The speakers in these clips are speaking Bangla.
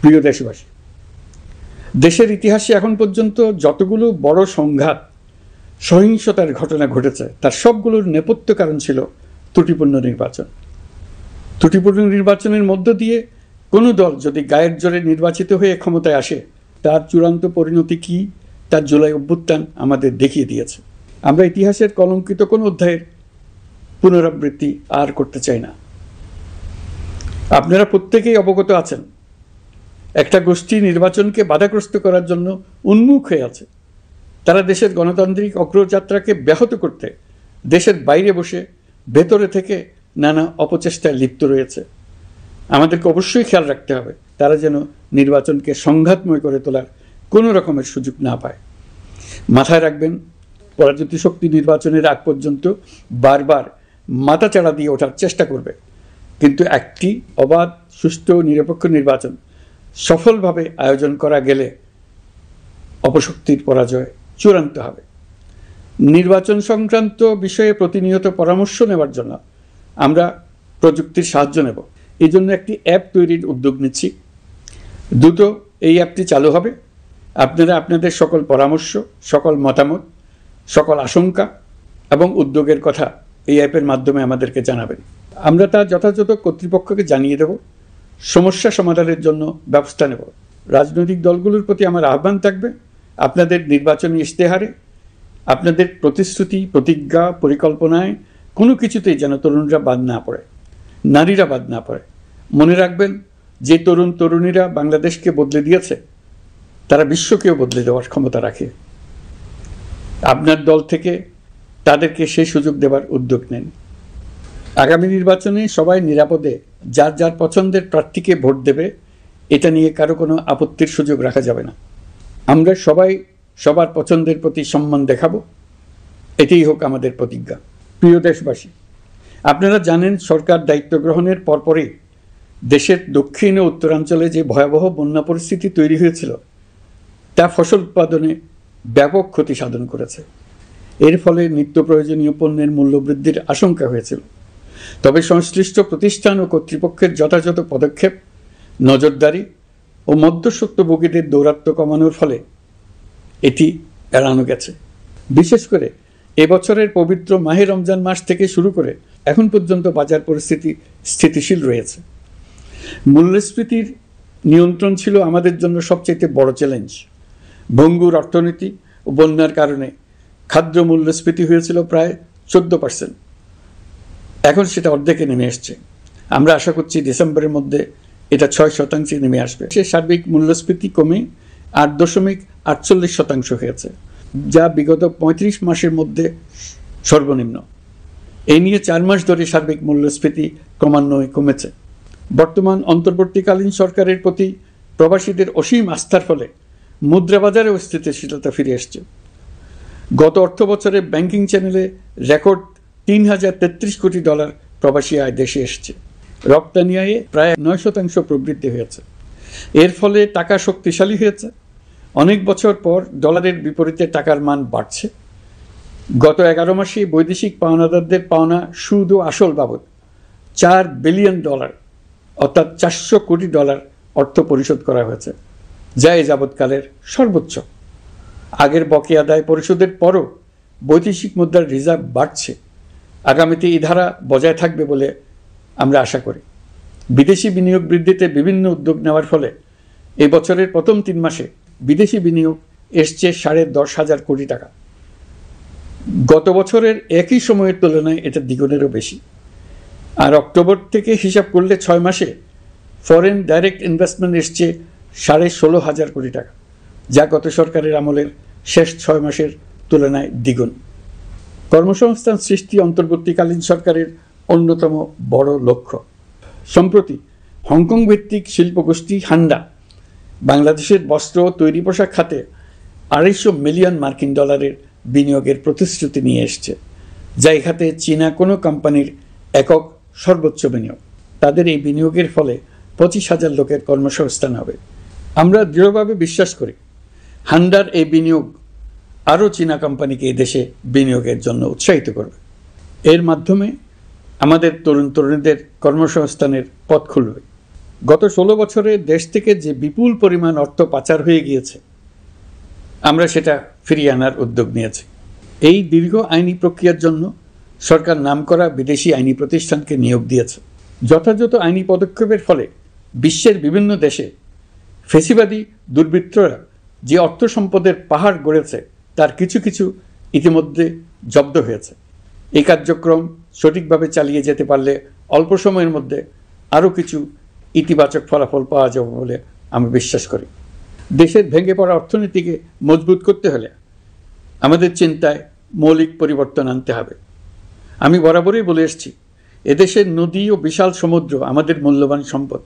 প্রিয় দেশবাসী, দেশের ইতিহাসে এখন পর্যন্ত যতগুলো বড় সংঘাত সহিংসতার ঘটনা ঘটেছে তার সবগুলোর নেপথ্য কারণ ছিল ত্রুটিপূর্ণ নির্বাচন। ত্রুটিপূর্ণ নির্বাচনের মধ্য দিয়ে কোনো দল যদি গায়ের জোরে নির্বাচিত হয়ে ক্ষমতায় আসে, তার চূড়ান্ত পরিণতি কী তার জুলাই অভ্যুত্থান আমাদের দেখিয়ে দিয়েছে। আমরা ইতিহাসের কলঙ্কিত কোনো অধ্যায়ের পুনরাবৃত্তি আর করতে চাই না। আপনারা প্রত্যেকেই অবগত আছেন, একটা গোষ্ঠী নির্বাচনকে বাধাগ্রস্ত করার জন্য উন্মুখ হয়ে আছে। তারা দেশের গণতান্ত্রিক অগ্রযাত্রাকে ব্যাহত করতে দেশের বাইরে বসে ভেতরে থেকে নানা অপচেষ্টায় লিপ্ত রয়েছে। আমাদেরকে অবশ্যই খেয়াল রাখতে হবে তারা যেন নির্বাচনকে সংঘাতময় করে তোলার কোনো রকমের সুযোগ না পায়। মাথায় রাখবেন, পরাজিত শক্তি নির্বাচনের আগ পর্যন্ত বারবার মাথাচাড়া দিয়ে ওঠার চেষ্টা করবে, কিন্তু একটি অবাধ, সুষ্ঠু, নিরপেক্ষ নির্বাচন সফলভাবে আয়োজন করা গেলে অপশক্তির পরাজয় চূড়ান্ত হবে। নির্বাচন সংক্রান্ত বিষয়ে প্রতিনিয়ত পরামর্শ নেওয়ার জন্য আমরা প্রযুক্তির সাহায্য নেব। এই জন্য একটি অ্যাপ তৈরির উদ্যোগ নিচ্ছি। দ্রুত এই অ্যাপটি চালু হবে। আপনারা আপনাদের সকল পরামর্শ, সকল মতামত, সকল আশঙ্কা এবং উদ্যোগের কথা এই অ্যাপের মাধ্যমে আমাদেরকে জানাবেন। আমরা তা যথাযথ কর্তৃপক্ষকে জানিয়ে দেব, সমস্যা সমাধানের জন্য ব্যবস্থা নেব। রাজনৈতিক দলগুলোর প্রতি আমার আহ্বান থাকবে, আপনাদের নির্বাচনী ইশতেহারে, আপনাদের প্রতিশ্রুতি, প্রতিজ্ঞা, পরিকল্পনায় কোনো কিছুতেই যেন তরুণরা বাদ না পড়ে, নারীরা বাদ না পড়ে। মনে রাখবেন, যে তরুণ তরুণীরা বাংলাদেশকে বদলে দিয়েছে তারা বিশ্বকেও বদলে দেওয়ার ক্ষমতা রাখে। আপনার দল থেকে তাদেরকে সেই সুযোগ দেওয়ার উদ্যোগ নেন। আগামী নির্বাচনে সবাই নিরাপদে যার যার পছন্দের প্রার্থীকে ভোট দেবে, এটা নিয়ে কারো কোনো আপত্তির সুযোগ রাখা যাবে না। আমরা সবাই সবার পছন্দের প্রতি সম্মান দেখাবো, এটাই হোক আমাদের প্রতিজ্ঞা। প্রিয় দেশবাসী, আপনারা জানেন, সরকার দায়িত্ব গ্রহণের পরপরই দেশের দক্ষিণ ও উত্তরাঞ্চলে যে ভয়াবহ বন্যা পরিস্থিতি তৈরি হয়েছিল তা ফসল উৎপাদনে ব্যাপক ক্ষতি সাধন করেছে। এর ফলে নিত্য প্রয়োজনীয় পণ্যের মূল্যবৃদ্ধির আশঙ্কা হয়েছিল। তবে সংশ্লিষ্ট প্রতিষ্ঠান ও কর্তৃপক্ষের যথাযথ পদক্ষেপ, নজরদারি ও মধ্যস্বত্বভোগীদের দৌরাত্ম্য কমানোর ফলে এটি এড়ানো গেছে। বিশেষ করে এবছরের পবিত্র মাহে রমজান মাস থেকে শুরু করে এখন পর্যন্ত বাজার পরিস্থিতি স্থিতিশীল রয়েছে। মূল্যস্ফীতির নিয়ন্ত্রণ ছিল আমাদের জন্য সবচেয়ে বড় চ্যালেঞ্জ। ভঙ্গুর অর্থনীতি ও বন্যার কারণে খাদ্য মূল্যস্ফীতি হয়েছিল প্রায় 14%। এখন সেটা অর্ধেকে নেমে এসছে। আমরা আশা করছি ডিসেম্বরের মধ্যে এটা 6% নেমে আসবে। সে সার্বিক মূল্যস্ফীতি কমে 8.48% হয়েছে, যা বিগত 35 মাসের মধ্যে সর্বনিম্ন। এই নিয়ে 4 মাস ধরে সার্বিক মূল্যস্ফীতি ক্রমান্বয়ে কমেছে। বর্তমান অন্তর্বর্তীকালীন সরকারের প্রতি প্রবাসীদের অসীম আস্থার ফলে মুদ্রাবাজারেও স্থিতিশীলতা ফিরে এসছে। গত অর্থ বছরে ব্যাংকিং চ্যানেলে রেকর্ড $3033 কোটি প্রবাসী আয় দেশে এসছে। রপ্তানি আয়ে প্রায় 9% প্রবৃদ্ধি হয়েছে। এর ফলে টাকা শক্তিশালী হয়েছে। অনেক বছর পর ডলারের বিপরীতে টাকার মান বাড়ছে। গত 11 মাসে বৈদেশিক পাওনাদারদের পাওনা সুদ ও আসল বাবদ $4 বিলিয়ন অর্থাৎ $400 কোটি অর্থ পরিশোধ করা হয়েছে, যা এ যাবৎকালের সর্বোচ্চ। আগের বকেয়া আদায় পরিশোধের পরও বৈদেশিক মুদ্রার রিজার্ভ বাড়ছে। আগামীতে এই ধারা বজায় থাকবে বলে আমরা আশা করি। বিদেশি বিনিয়োগ বৃদ্ধিতে বিভিন্ন উদ্যোগ নেওয়ার ফলে এই বছরের প্রথম 3 মাসে বিদেশি বিনিয়োগ এসছে $10,500 কোটি। গত বছরের একই সময়ের তুলনায় এটা দ্বিগুণেরও বেশি। আর অক্টোবর থেকে হিসাব করলে 6 মাসে ফরেন ডাইরেক্ট ইনভেস্টমেন্ট এসছে $16,500 কোটি, যা গত সরকারের আমলের শেষ 6 মাসের তুলনায় দ্বিগুণ। কর্মসংস্থান সৃষ্টি অন্তর্বর্তীকালীন সরকারের অন্যতম বড় লক্ষ্য। সম্প্রতি হংকং ভিত্তিক শিল্পগোষ্ঠী হান্ডা বাংলাদেশের বস্ত্র তৈরি পোশাক খাতে $250 মিলিয়ন বিনিয়োগের প্রতিশ্রুতি নিয়ে এসছে, যা এই খাতে চীনা কোনো কোম্পানির একক সর্বোচ্চ বিনিয়োগ। তাদের এই বিনিয়োগের ফলে 25,000 লোকের কর্মসংস্থান হবে। আমরা দৃঢ়ভাবে বিশ্বাস করি হান্ডার এই বিনিয়োগ আরও চীনা কোম্পানিকে এই দেশে বিনিয়োগের জন্য উৎসাহিত করবে। এর মাধ্যমে আমাদের তরুণ তরুণীদের কর্মসংস্থানের পথ খুলবে। গত 16 বছরে দেশ থেকে যে বিপুল পরিমাণ অর্থ পাচার হয়ে গিয়েছে, আমরা সেটা ফিরিয়ে আনার উদ্যোগ নিয়েছি। এই দীর্ঘ আইনি প্রক্রিয়ার জন্য সরকার নামকরা বিদেশি আইনি প্রতিষ্ঠানকে নিয়োগ দিয়েছে। যথাযথ আইনি পদক্ষেপের ফলে বিশ্বের বিভিন্ন দেশে ফেসিবাদী দুর্বৃত্তরা যে অর্থ সম্পদের পাহাড় গড়েছে তার কিছু কিছু ইতিমধ্যে জব্দ হয়েছে। এই কার্যক্রম সঠিকভাবে চালিয়ে যেতে পারলে অল্প সময়ের মধ্যে আরও কিছু ইতিবাচক ফলাফল পাওয়া যাবে বলে আমি বিশ্বাস করি। দেশের ভেঙে পড়া অর্থনীতিকে মজবুত করতে হলে আমাদের চিন্তায় মৌলিক পরিবর্তন আনতে হবে। আমি বরাবরই বলে এসেছি, এদেশের নদী ও বিশাল সমুদ্র আমাদের মূল্যবান সম্পদ।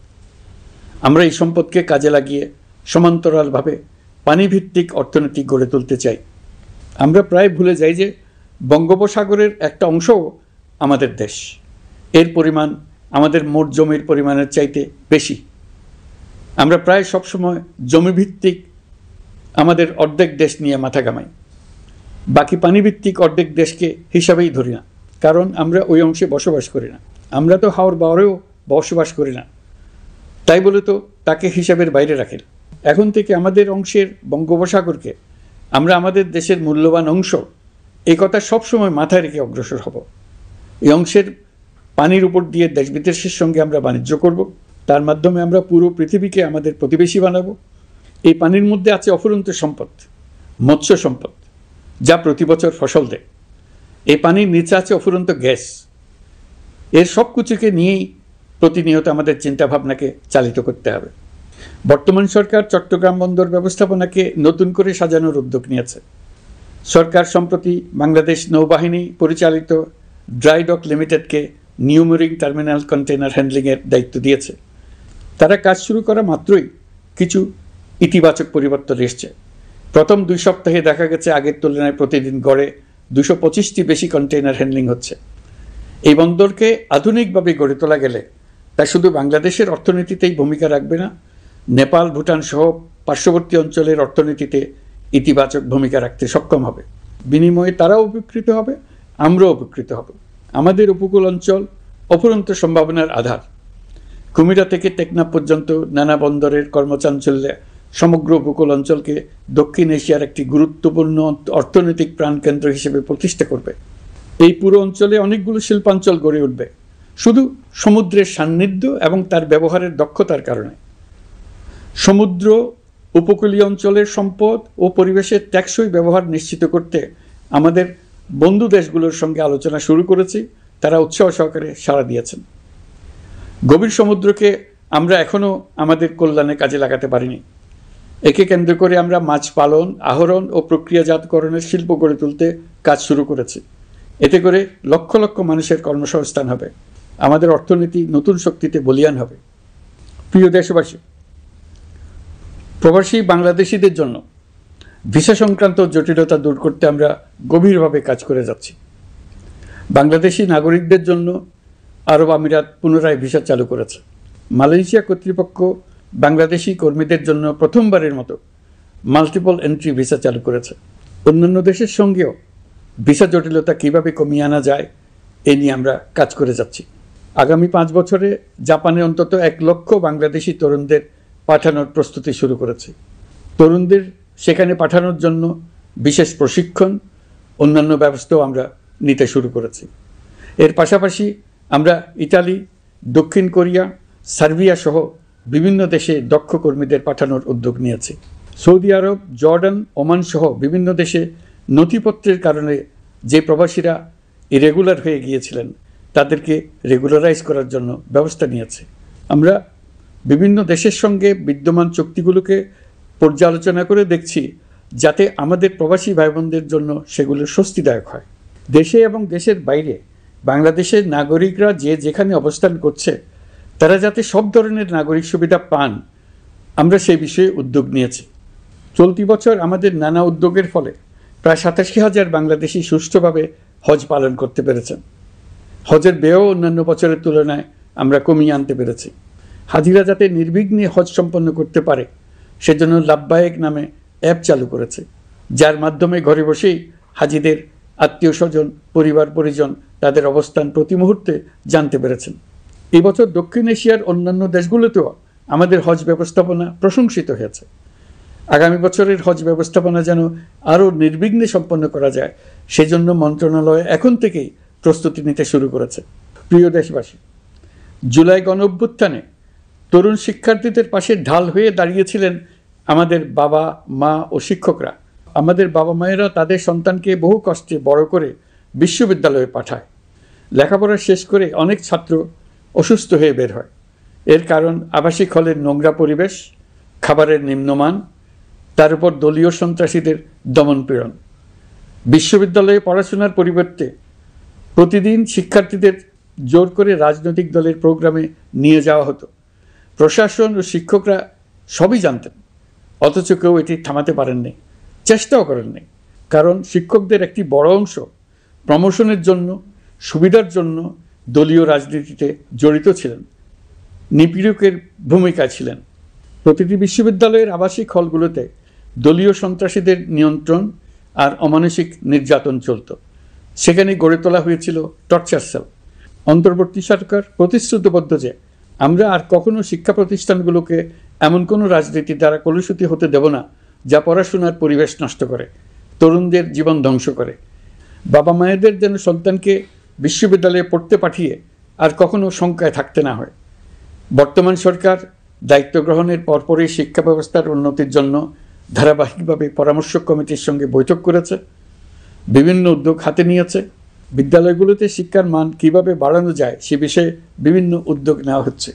আমরা এই সম্পদকে কাজে লাগিয়ে সমান্তরালভাবে পানিভিত্তিক অর্থনীতি গড়ে তুলতে চাই। আমরা প্রায় ভুলে যাই যে বঙ্গোপসাগরের একটা অংশও আমাদের দেশ। এর পরিমাণ আমাদের মোট জমির পরিমাণের চাইতে বেশি। আমরা প্রায় সবসময় জমিভিত্তিক আমাদের অর্ধেক দেশ নিয়ে মাথা ঘামাই, বাকি পানিভিত্তিক অর্ধেক দেশকে হিসাবেই ধরি না, কারণ আমরা ওই অংশে বসবাস করি না। আমরা তো হাওর বাওরেও বসবাস করি না, তাই বলে তো তাকে হিসাবের বাইরে রাখেন। এখন থেকে আমাদের অংশের বঙ্গোপসাগরকে আমরা আমাদের দেশের মূল্যবান অংশ, এই কথা সবসময় মাথায় রেখে অগ্রসর হব। এই অংশের পানির উপর দিয়ে দেশ বিদেশের সঙ্গে আমরা বাণিজ্য করব, তার মাধ্যমে আমরা পুরো পৃথিবীকে আমাদের প্রতিবেশী বানাবো। এই পানির মধ্যে আছে অফুরন্ত সম্পদ, মৎস্য সম্পদ, যা প্রতি বছর ফসল দেয়। এই পানির নিচে আছে অফুরন্ত গ্যাস। এর সব কিছুকে নিয়েই প্রতিনিয়ত আমাদের চিন্তাভাবনাকে চালিত করতে হবে। বর্তমান সরকার চট্টগ্রাম বন্দর ব্যবস্থাপনাকে নতুন করে সাজানোর উদ্যোগ নিয়েছে। সরকার সম্প্রতি বাংলাদেশ নৌবাহিনী পরিচালিত ড্রাই ডক লিমিটেডকে নিউ মেরিন টার্মিনাল কন্টেইনার হ্যান্ডলিংয়ের দায়িত্ব দিয়েছে। তারা কাজ শুরু করা মাত্রই কিছু ইতিবাচক পরিবর্তন এসছে। প্রথম 2 সপ্তাহে দেখা গেছে আগের তুলনায় প্রতিদিন গড়ে 225টি বেশি কন্টেইনার হ্যান্ডলিং হচ্ছে। এই বন্দরকে আধুনিকভাবে গড়ে তোলা গেলে তা শুধু বাংলাদেশের অর্থনীতিতেই ভূমিকা রাখবে না, নেপাল, ভুটান সহ পার্শ্ববর্তী অঞ্চলের অর্থনীতিতে ইতিবাচক ভূমিকা রাখতে সক্ষম হবে। বিনিময়ে তারাও উপকৃত হবে, আমরাও উপকৃত হব। আমাদের উপকূল অঞ্চল অফুরন্ত সম্ভাবনার আধার। কুমিরা থেকে টেকনাফ পর্যন্ত নানা বন্দরের কর্মচাঞ্চল্যে সমগ্র উপকূল অঞ্চলকে দক্ষিণ এশিয়ার একটি গুরুত্বপূর্ণ অর্থনৈতিক প্রাণকেন্দ্র হিসেবে প্রতিষ্ঠা করবে। এই পুরো অঞ্চলে অনেকগুলো শিল্পাঞ্চল গড়ে উঠবে শুধু সমুদ্রের সান্নিধ্য এবং তার ব্যবহারের দক্ষতার কারণে। সমুদ্র উপকূলীয় অঞ্চলের সম্পদ ও পরিবেশের টেকসই ব্যবহার নিশ্চিত করতে আমাদের বন্ধু দেশগুলোর সঙ্গে আলোচনা শুরু করেছি। তারা উৎসাহ সহকারে সাড়া দিয়েছেন। গভীর সমুদ্রকে আমরা এখনও আমাদের কল্যাণে কাজে লাগাতে পারিনি। একে কেন্দ্র করে আমরা মাছ পালন, আহরণ ও প্রক্রিয়াজাতকরণের শিল্প গড়ে তুলতে কাজ শুরু করেছি। এতে করে লক্ষ লক্ষ মানুষের কর্মসংস্থান হবে, আমাদের অর্থনীতি নতুন শক্তিতে বলীয়ান হবে। প্রিয় দেশবাসী, প্রবাসী বাংলাদেশিদের জন্য ভিসা সংক্রান্ত জটিলতা দূর করতে আমরা গভীরভাবে কাজ করে যাচ্ছি। বাংলাদেশি নাগরিকদের জন্য আরব আমিরাত পুনরায় ভিসা চালু করেছে। মালয়েশিয়া কর্তৃপক্ষ বাংলাদেশি কর্মীদের জন্য প্রথমবারের মতো মাল্টিপল এন্ট্রি ভিসা চালু করেছে। অন্যান্য দেশের সঙ্গেও ভিসা জটিলতা কীভাবে কমিয়ে আনা যায় এ নিয়ে আমরা কাজ করে যাচ্ছি। আগামী 5 বছরে জাপানে অন্তত 1 লক্ষ বাংলাদেশি তরুণদের পাঠানোর প্রস্তুতি শুরু করেছি। তরুণদের সেখানে পাঠানোর জন্য বিশেষ প্রশিক্ষণ, অন্যান্য ব্যবস্থাও আমরা নিতে শুরু করেছি। এর পাশাপাশি আমরা ইতালি, দক্ষিণ কোরিয়া, সার্বিয়া সহ বিভিন্ন দেশে দক্ষ কর্মীদের পাঠানোর উদ্যোগ নিয়েছি। সৌদি আরব, জর্ডান, ওমান সহ বিভিন্ন দেশে নথিপত্রের কারণে যে প্রবাসীরা ইরেগুলার হয়ে গিয়েছিলেন তাদেরকে রেগুলারাইজ করার জন্য ব্যবস্থা নিয়েছে। আমরা বিভিন্ন দেশের সঙ্গে বিদ্যমান চুক্তিগুলোকে পর্যালোচনা করে দেখছি যাতে আমাদের প্রবাসী ভাই বোনদের জন্য সেগুলো স্বস্তিদায়ক হয়। দেশে এবং দেশের বাইরে বাংলাদেশের নাগরিকরা যে যেখানে অবস্থান করছে তারা যাতে সব ধরনের নাগরিক সুবিধা পান, আমরা সেই বিষয়ে উদ্যোগ নিয়েছি। চলতি বছর আমাদের নানা উদ্যোগের ফলে প্রায় 87,000 বাংলাদেশি সুষ্ঠুভাবে হজ পালন করতে পেরেছেন। হজের ব্যয়ও অন্যান্য বছরের তুলনায় আমরা কমিয়ে আনতে পেরেছি। হাজিরা যাতে নির্বিঘ্নে হজ সম্পন্ন করতে পারে সেজন্য লাব্বায়েক নামে অ্যাপ চালু করেছে, যার মাধ্যমে ঘরে বসেই হাজিদের আত্মীয় স্বজন, পরিবার পরিজন তাদের অবস্থান প্রতি মুহূর্তে জানতে পেরেছেন। এবছর দক্ষিণ এশিয়ার অন্যান্য দেশগুলোতেও আমাদের হজ ব্যবস্থাপনা প্রশংসিত হয়েছে। আগামী বছরের হজ ব্যবস্থাপনা যেন আরও নির্বিঘ্নে সম্পন্ন করা যায় সেজন্য মন্ত্রণালয় এখন থেকেই প্রস্তুতি নিতে শুরু করেছে। প্রিয় দেশবাসী, জুলাই গণঅভ্যুত্থানে তরুণ শিক্ষার্থীদের পাশে ঢাল হয়ে দাঁড়িয়েছিলেন আমাদের বাবা মা ও শিক্ষকরা। আমাদের বাবা মায়েরা তাদের সন্তানকে বহু কষ্টে বড় করে বিশ্ববিদ্যালয়ে পাঠায়। লেখাপড়া শেষ করে অনেক ছাত্র অসুস্থ হয়ে বের হয়। এর কারণ আবাসিক হলের নোংরা পরিবেশ, খাবারের নিম্নমান, তার উপর দলীয় সন্ত্রাসীদের দমনপীড়ন। বিশ্ববিদ্যালয়ে পড়াশোনার পরিবর্তে প্রতিদিন শিক্ষার্থীদের জোর করে রাজনৈতিক দলের প্রোগ্রামে নিয়ে যাওয়া হতো। প্রশাসন ও শিক্ষকরা সবই জানতেন, অথচ কেউ এটি থামাতে পারেননি, চেষ্টাও করেননি। কারণ শিক্ষকদের একটি বড় অংশ প্রমোশনের জন্য, সুবিধার জন্য দলীয় রাজনীতিতে জড়িত ছিলেন, নিপীড়কের ভূমিকায় ছিলেন। প্রতিটি বিশ্ববিদ্যালয়ের আবাসিক হলগুলোতে দলীয় সন্ত্রাসীদের নিয়ন্ত্রণ আর অমানসিক নির্যাতন চলত। সেখানে গড়ে তোলা হয়েছিল টর্চার সেল। অন্তর্বর্তী সরকার প্রতিশ্রুতিবদ্ধ যে আমরা আর কখনো শিক্ষা প্রতিষ্ঠানগুলোকে এমন কোনো রাজনীতি দ্বারা কলুষিত হতে দেব না যা পড়াশোনার পরিবেশ নষ্ট করে, তরুণদের জীবন ধ্বংস করে। বাবা মায়েদের যেন সন্তানকে বিশ্ববিদ্যালয়ে পড়তে পাঠিয়ে আর কখনো শঙ্কায় থাকতে না হয়। বর্তমান সরকার দায়িত্ব গ্রহণের পরপরই শিক্ষা ব্যবস্থার উন্নতির জন্য ধারাবাহিকভাবে পরামর্শ কমিটির সঙ্গে বৈঠক করেছে, বিভিন্ন উদ্যোগ হাতে নিয়েছে। বিদ্যালয়গুলোতে শিক্ষার মান কীভাবে বাড়ানো যায় সে বিষয়ে বিভিন্ন উদ্যোগ নেওয়া হচ্ছে।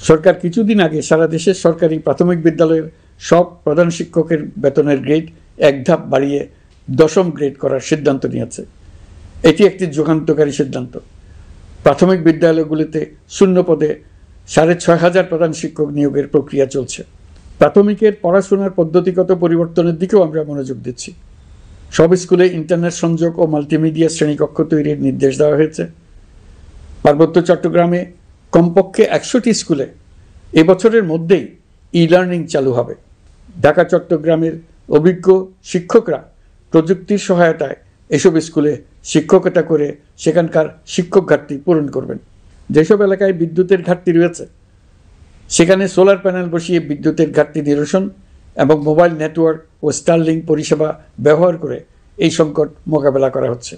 সরকার কিছুদিন আগে সারা দেশের সরকারি প্রাথমিক বিদ্যালয়ের সব প্রধান শিক্ষকের বেতনের গ্রেড এক ধাপ বাড়িয়ে 10ম গ্রেড করার সিদ্ধান্ত নিয়েছে। এটি একটি যুগান্তকারী সিদ্ধান্ত। প্রাথমিক বিদ্যালয়গুলিতে শূন্য পদে 6,500 প্রধান শিক্ষক নিয়োগের প্রক্রিয়া চলছে। প্রাথমিকের পড়াশোনার পদ্ধতিগত পরিবর্তনের দিকেও আমরা মনোযোগ দিচ্ছি। সব স্কুলে ইন্টারনেট সংযোগ ও মাল্টিমিডিয়া শ্রেণীকক্ষ তৈরির নির্দেশ দেওয়া হয়েছে। পার্বত্য চট্টগ্রামে কমপক্ষে 100টি স্কুলে এবছরের মধ্যেই ই-লার্নিং চালু হবে। ঢাকা চট্টগ্রামের অভিজ্ঞ শিক্ষকরা প্রযুক্তির সহায়তায় এসব স্কুলে শিক্ষকতা করে সেখানকার শিক্ষক ঘাটতি পূরণ করবেন। যেসব এলাকায় বিদ্যুতের ঘাটতি রয়েছে সেখানে সোলার প্যানেল বসিয়ে বিদ্যুতের ঘাটতি নিরসন এবং মোবাইল নেটওয়ার্ক ও স্টারলিংক পরিষেবা ব্যবহার করে এই সংকট মোকাবেলা করা হচ্ছে।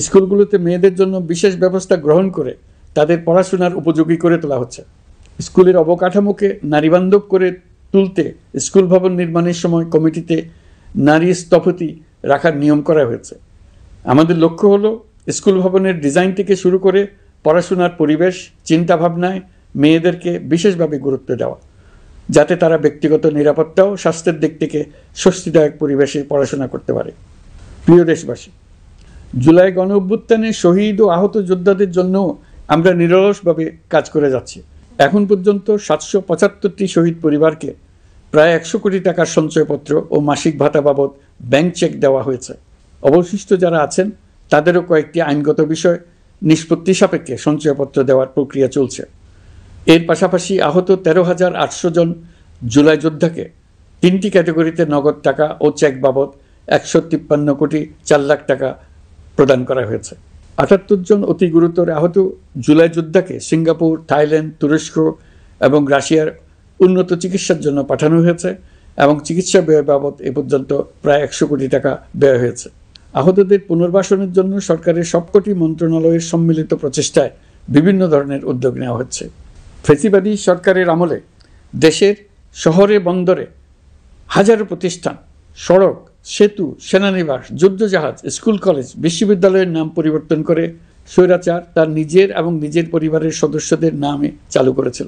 স্কুলগুলোতে মেয়েদের জন্য বিশেষ ব্যবস্থা গ্রহণ করে তাদের পড়াশোনার উপযোগী করে তোলা হচ্ছে। স্কুলের অবকাঠামোকে নারীবান্ধব করে তুলতে স্কুল ভবন নির্মাণের সময় কমিটিতে নারী স্থপতি রাখার নিয়ম করা হয়েছে। আমাদের লক্ষ্য হলো স্কুল ভবনের ডিজাইন থেকে শুরু করে পড়াশোনার পরিবেশ চিন্তাভাবনায় মেয়েদেরকে বিশেষভাবে গুরুত্ব দেওয়া, যাতে তারা ব্যক্তিগত নিরাপত্তা ও স্বাস্থ্যের দিক থেকে স্বস্তিদায়ক পরিবেশে পড়াশোনা করতে পারে। প্রিয় দেশবাসী, জুলাই গণঅভ্যুত্থানে শহীদ ও আহত যোদ্ধাদের জন্য আমরা নিরলসভাবে কাজ করে যাচ্ছি। এখন পর্যন্ত 775টি শহীদ পরিবারকে প্রায় 100 কোটি টাকার সঞ্চয়পত্র ও মাসিক ভাতা বাবদ ব্যাংক চেক দেওয়া হয়েছে। অবশিষ্ট যারা আছেন তাদেরও কয়েকটি আইনগত বিষয় নিষ্পত্তি সাপেক্ষে সঞ্চয়পত্র দেওয়ার প্রক্রিয়া চলছে। এর পাশাপাশি আহত 13,800 জন জুলাই যোদ্ধাকে 3টি ক্যাটাগরিতে নগদ টাকা ও চেক বাবদ 153 কোটি 4 লাখ টাকা প্রদান করা হয়েছে। 78 জন অতি গুরুতর আহত জুলাই যোদ্ধাকে সিঙ্গাপুর, থাইল্যান্ড, তুরস্ক এবং রাশিয়ার উন্নত চিকিৎসার জন্য পাঠানো হয়েছে এবং চিকিৎসা ব্যয় বাবদ এ পর্যন্ত প্রায় 100 কোটি টাকা ব্যয় হয়েছে। আহতদের পুনর্বাসনের জন্য সরকারের সবকটি মন্ত্রণালয়ের সম্মিলিত প্রচেষ্টায় বিভিন্ন ধরনের উদ্যোগ নেওয়া হচ্ছে। ফ্যাসিবাদী সরকারের আমলে দেশের শহরে বন্দরে হাজারো প্রতিষ্ঠান, সড়ক, সেতু, সেনানিবাস, যুদ্ধজাহাজ, স্কুল, কলেজ, বিশ্ববিদ্যালয়ের নাম পরিবর্তন করে স্বৈরাচার তার নিজের এবং নিজের পরিবারের সদস্যদের নামে চালু করেছিল।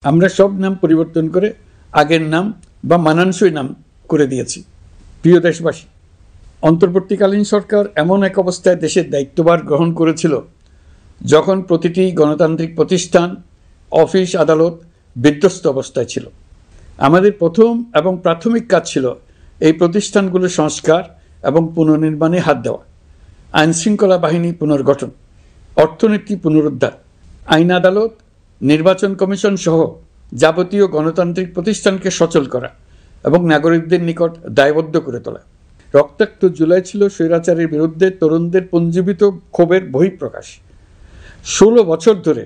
আমরা সব নাম পরিবর্তন করে আগের নাম বা মানানসই নাম করে দিয়েছি। প্রিয় দেশবাসী, অন্তর্বর্তীকালীন সরকার এমন এক অবস্থায় দেশের দায়িত্বভার গ্রহণ করেছিল যখন প্রতিটি গণতান্ত্রিক প্রতিষ্ঠান, অফিস, আদালত বিধ্বস্ত অবস্থায় ছিল। আমাদের প্রথম এবং প্রাথমিক কাজ ছিল এই প্রতিষ্ঠানগুলো সংস্কার এবং পুনর্নির্মাণে হাত দেওয়া, আইনশৃঙ্খলা বাহিনী পুনর্গঠন, অর্থনীতি পুনরুদ্ধার, আইন আদালত, নির্বাচন কমিশন সহ যাবতীয় গণতান্ত্রিক প্রতিষ্ঠানকে সচল করা এবং নাগরিকদের নিকট দায়বদ্ধ করে তোলা। রক্তাক্ত জুলাই ছিল স্বৈরাচারের বিরুদ্ধে তরুণদের পুঞ্জীবিত ক্ষোভের বহিঃপ্রকাশ। 16 বছর ধরে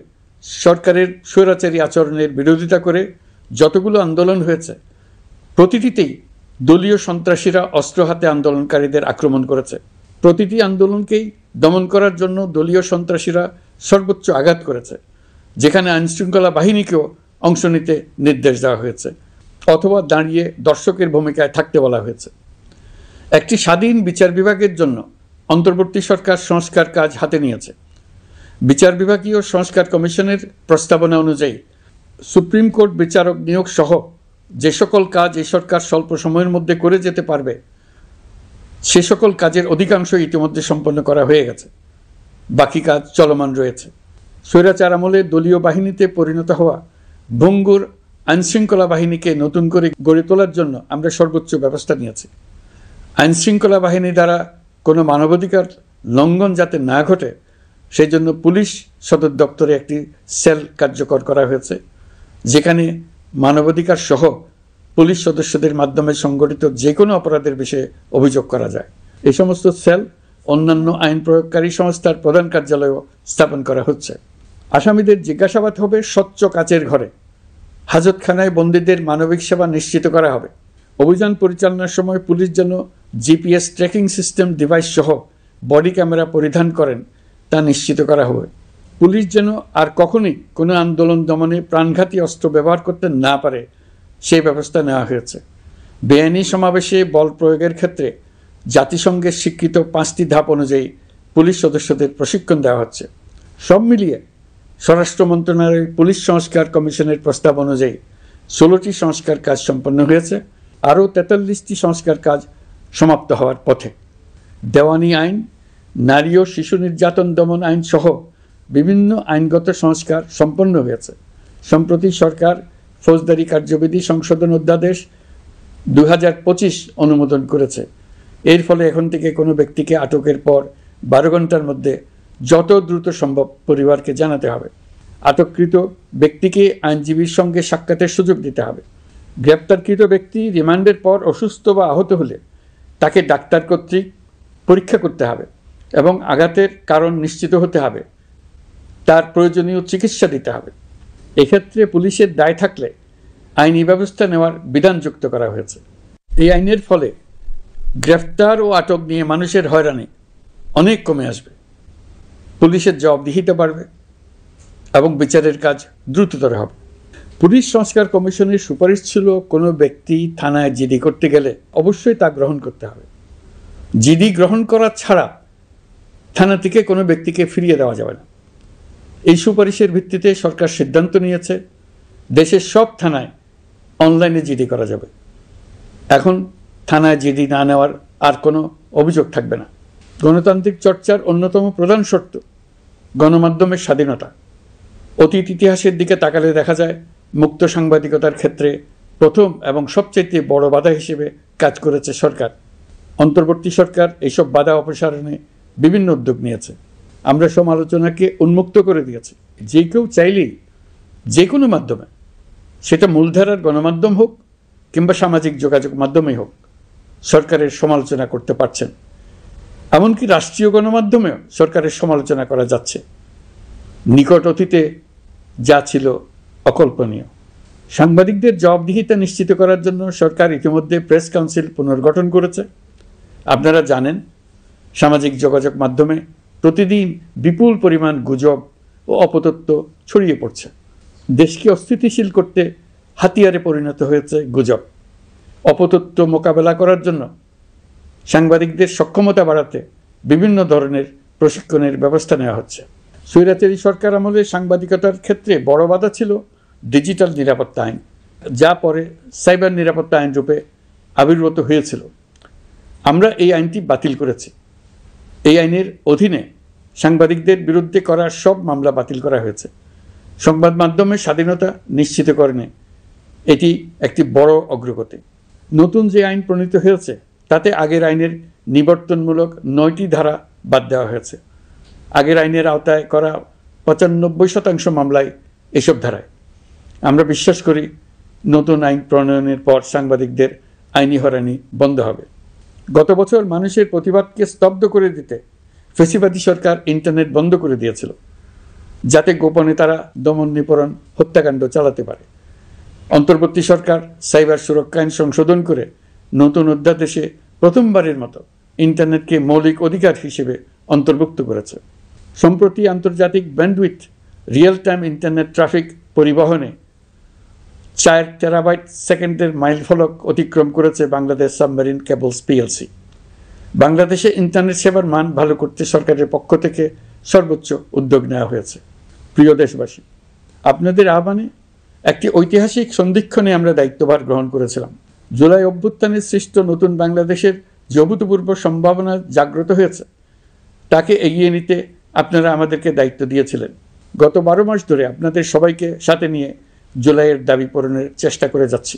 সরকারের স্বৈরাচারী আচরণের বিরোধিতা করে যতগুলো আন্দোলন হয়েছে প্রতিটিতেই দলীয় সন্ত্রাসীরা অস্ত্র হাতে আন্দোলনকারীদের আক্রমণ করেছে। প্রতিটি আন্দোলনকেই দমন করার জন্য দলীয় সন্ত্রাসীরা সর্বোচ্চ আঘাত করেছে, যেখানে আইনশৃঙ্খলা বাহিনীকেও অংশ নিতে নির্দেশ দেওয়া হয়েছে অথবা দাঁড়িয়ে দর্শকের ভূমিকায় থাকতে বলা হয়েছে। একটি স্বাধীন বিচার বিভাগের জন্য অন্তর্বর্তী সরকার সংস্কার কাজ হাতে নিয়েছে। বিচার বিভাগীয় সংস্কার কমিশনের প্রস্তাবনা অনুযায়ী সুপ্রিম কোর্ট বিচারক নিয়োগ সহ যে সকল কাজ এই সরকার স্বল্প সময়ের মধ্যে করে যেতে পারবে সে সকল কাজের অধিকাংশ ইতিমধ্যে সম্পন্ন করা হয়ে গেছে, বাকি কাজ চলমান রয়েছে। স্বৈরাচার আমলে দলীয় বাহিনীতে পরিণত হওয়া ভঙ্গুর আইনশৃঙ্খলা বাহিনীকে নতুন করে গড়ে তোলার জন্য আমরা সর্বোচ্চ ব্যবস্থা নিয়েছি। আইনশৃঙ্খলা বাহিনী দ্বারা কোনো মানবাধিকার লঙ্ঘন যাতে না ঘটে সেই জন্য পুলিশ সদর দপ্তরে একটি সেল কার্যকর করা হয়েছে, যেখানে মানবাধিকার সহ পুলিশ সদস্যদের মাধ্যমে সংগঠিত যে কোনো অপরাধের বিষয়ে অভিযোগ করা যায়। এই সমস্ত সেল অন্যান্য আইন প্রয়োগকারী সংস্থার প্রধান কার্যালয়েও স্থাপন করা হচ্ছে। আসামিদের জিজ্ঞাসাবাদ হবে স্বচ্ছ কাচের ঘরে। হাজতখানায় বন্দীদের মানবিক সেবা নিশ্চিত করা হবে। অভিযান পরিচালনার সময় পুলিশ যেন জিপিএস ট্র্যাকিং সিস্টেম ডিভাইস সহ বডি ক্যামেরা পরিধান করেন তা নিশ্চিত করা হবে। পুলিশ যেন আর কখনোই কোনো আন্দোলন দমনে প্রাণঘাতী অস্ত্র ব্যবহার করতে না পারে সেই ব্যবস্থা নেওয়া হয়েছে। বেআইনি সমাবেশে বল প্রয়োগের ক্ষেত্রে জাতিসংঘের স্বীকৃত 5টি ধাপ অনুযায়ী পুলিশ সদস্যদের প্রশিক্ষণ দেওয়া হচ্ছে। সব মিলিয়ে স্বরাষ্ট্র মন্ত্রণালয়ের পুলিশ সংস্কার কমিশনের প্রস্তাব অনুযায়ী 16টি সংস্কার কাজ সম্পন্ন হয়েছে। আরও 43টি সংস্কার কাজ সমাপ্ত হওয়ার পথে। দেওয়ানি আইন, নারী ও শিশু নির্যাতন দমন আইন সহ বিভিন্ন আইনগত সংস্কার সম্পন্ন হয়েছে। সম্প্রতি সরকার ফৌজদারি কার্যবিধি সংশোধন অধ্যাদেশ 2025 অনুমোদন করেছে। এর ফলে এখন থেকে কোনো ব্যক্তিকে আটকের পর 12 ঘন্টার মধ্যে যত দ্রুত সম্ভব পরিবারকে জানাতে হবে। আটককৃত ব্যক্তিকে আইনজীবীর সঙ্গে সাক্ষাতের সুযোগ দিতে হবে। গ্রেপ্তারকৃত ব্যক্তি রিমান্ডের পর অসুস্থ বা আহত হলে তাকে ডাক্তার কর্তৃক পরীক্ষা করতে হবে এবং আঘাতের কারণ নিশ্চিত হতে হবে। তার প্রয়োজনীয় চিকিৎসা দিতে হবে। এক্ষেত্রে পুলিশের দায় থাকলে আইনি ব্যবস্থা নেওয়ার বিধান যুক্ত করা হয়েছে। এই আইনের ফলে গ্রেফতার ও আটক নিয়ে মানুষের হয়রানি অনেক কমে আসবে, পুলিশের জবাবদিহিতা বাড়বে এবং বিচারের কাজ দ্রুততর হবে। পুলিশ সংস্কার কমিশনের সুপারিশ ছিল কোনো ব্যক্তি থানায় জিডি করতে গেলে অবশ্যই তা গ্রহণ করতে হবে। জিডি গ্রহণ করা ছাড়া থানা থেকে কোনো ব্যক্তিকে ফিরিয়ে দেওয়া যাবে না। এই সুপারিশের ভিত্তিতে সরকার সিদ্ধান্ত নিয়েছে দেশের সব থানায় অনলাইনে জিডি করা যাবে। এখন থানায় জিডি না নেওয়ার আর কোনো অভিযোগ থাকবে না। গণতান্ত্রিক চর্চার অন্যতম প্রধান শর্ত গণমাধ্যমের স্বাধীনতা। অতীত ইতিহাসের দিকে তাকালে দেখা যায় মুক্ত সাংবাদিকতার ক্ষেত্রে প্রথম এবং সবচেয়ে বড় বাধা হিসেবে কাজ করেছে সরকার। অন্তর্বর্তী সরকার এইসব বাধা অপসারণে বিভিন্ন উদ্যোগ নিয়েছে। আমরা সমালোচনাকে উন্মুক্ত করে দিয়েছি। যে কেউ চাইলেই যে কোনো মাধ্যমে, সেটা মূলধারার গণমাধ্যম হোক কিংবা সামাজিক যোগাযোগ মাধ্যমেই হোক, সরকারের সমালোচনা করতে পারছেন। এমনকি রাষ্ট্রীয় গণমাধ্যমেও সরকারের সমালোচনা করা যাচ্ছে। নিকট অতীতে যা ছিল অকল্পনীয়। সাংবাদিকদের জবাবদিহিতা নিশ্চিত করার জন্য সরকার ইতিমধ্যে প্রেস কাউন্সিল পুনর্গঠন করেছে। আপনারা জানেন, সামাজিক যোগাযোগ মাধ্যমে প্রতিদিন বিপুল পরিমাণ গুজব ও অপতথ্য ছড়িয়ে পড়ছে। দেশকে অস্থিতিশীল করতে হাতিয়ারে পরিণত হয়েছে গুজব। অপতথ্য মোকাবেলা করার জন্য সাংবাদিকদের সক্ষমতা বাড়াতে বিভিন্ন ধরনের প্রশিক্ষণের ব্যবস্থা নেওয়া হচ্ছে। স্বৈরাচারী সরকার আমলে সাংবাদিকতার ক্ষেত্রে বড় বাধা ছিল ডিজিটাল নিরাপত্তা আইন, যা পরে সাইবার নিরাপত্তা আইন রূপে আবির্ভূত হয়েছিল। আমরা এই আইনটি বাতিল করেছি। এই আইনের অধীনে সাংবাদিকদের বিরুদ্ধে করা সব মামলা বাতিল করা হয়েছে। সংবাদ মাধ্যমের স্বাধীনতা নিশ্চিতকরণে এটি একটি বড় অগ্রগতি। নতুন যে আইন প্রণীত হয়েছে তাতে আগের আইনের নিবর্তনমূলক 9টি ধারা বাদ দেওয়া হয়েছে। আগের আইনের আওতায় করা 95% মামলায় এসব ধারায়। আমরা বিশ্বাস করি নতুন আইন প্রণয়নের পর সাংবাদিকদের আইনি হয়রানি বন্ধ হবে। গত বছর মানুষের প্রতিবাদকে স্তব্ধ করে দিতে ফ্যাসিবাদী সরকার ইন্টারনেট বন্ধ করে দিয়েছিল, যাতে গোপনে তারা দমন নিপীড়ন হত্যাকাণ্ড চালাতে পারে। অন্তর্বর্তী সরকার সাইবার সুরক্ষা আইন সংশোধন করে নতুন অধ্যাদেশে প্রথমবারের মতো ইন্টারনেটকে মৌলিক অধিকার হিসেবে অন্তর্ভুক্ত করেছে। সম্প্রতি আন্তর্জাতিক bandwidth real time internet traffic পরিবহনে 4 টেরাবাইট সেকেন্ডের মাইলফলক অতিক্রম করেছে বাংলাদেশ সাবমেরিন কেবলস পিএলসি। বাংলাদেশে ইন্টারনেট সেবার মান ভালো করতে সরকারের পক্ষ থেকে সর্বোচ্চ উদ্যোগ নেওয়া হয়েছে। প্রিয় দেশবাসী, আপনাদের আহ্বানে একটি ঐতিহাসিক সন্ধিক্ষণে আমরা দায়িত্বভার গ্রহণ করেছিলাম। জুলাই অভ্যুত্থানে সৃষ্ট নতুন বাংলাদেশের যে অভূতপূর্ব সম্ভাবনা জাগ্রত হয়েছে, তাকে এগিয়ে নিতে আপনারা আমাদেরকে দায়িত্ব দিয়েছিলেন। গত 12 মাস ধরে আপনাদের সবাইকে সাথে নিয়ে জুলাইয়ের দাবি পূরণের চেষ্টা করে যাচ্ছি।